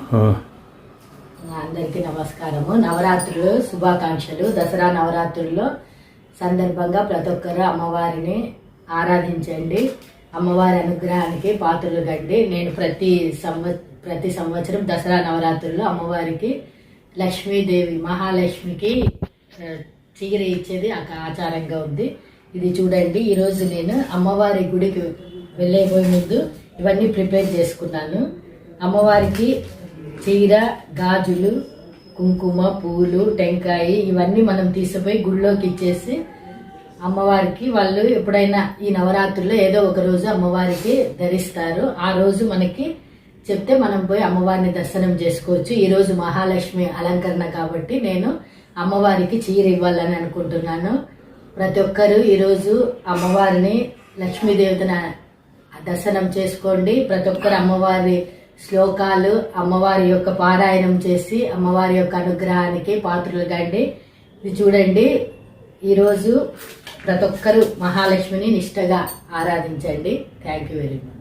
అందరికీ నమస్కారము. నవరాత్రులు శుభాకాంక్షలు. దసరా నవరాత్రుల్లో సందర్భంగా ప్రతి ఒక్కరు అమ్మవారిని ఆరాధించండి. అమ్మవారి అనుగ్రహానికి పాత్రలు కండి. నేను ప్రతి సంవత్సరం దసరా నవరాత్రుల్లో అమ్మవారికి లక్ష్మీదేవి మహాలక్ష్మికి చీర ఇచ్చేది ఆచారంగా ఉంది. ఇది చూడండి, ఈరోజు నేను అమ్మవారి గుడికి వెళ్ళేపోయే ముందు ఇవన్నీ ప్రిపేర్ చేసుకున్నాను. అమ్మవారికి చీర, గాజులు, కుంకుమ, పూలు, టెంకాయ ఇవన్నీ మనం తీసుకుపోయి గుడిలోకి ఇచ్చేసి అమ్మవారికి వాళ్ళు ఎప్పుడైనా ఈ నవరాత్రుల్లో ఏదో ఒక రోజు అమ్మవారికి ధరిస్తారు. ఆ రోజు మనకి చెప్తే మనం పోయి అమ్మవారిని దర్శనం చేసుకోవచ్చు. ఈ రోజు మహాలక్ష్మి అలంకరణ కాబట్టి నేను అమ్మవారికి చీర ఇవ్వాలని అనుకుంటున్నాను. ప్రతి ఒక్కరూ ఈరోజు అమ్మవారిని లక్ష్మీదేవతను దర్శనం చేసుకోండి. ప్రతి ఒక్కరు అమ్మవారి శ్లోకాలు, అమ్మవారి యొక్క పారాయణం చేసి అమ్మవారి యొక్క అనుగ్రహానికి పాత్రలు కండి. ఇది చూడండి, ఈరోజు ప్రతి ఒక్కరు మహాలక్ష్మిని నిష్టగా ఆరాధించండి. Thank you very much.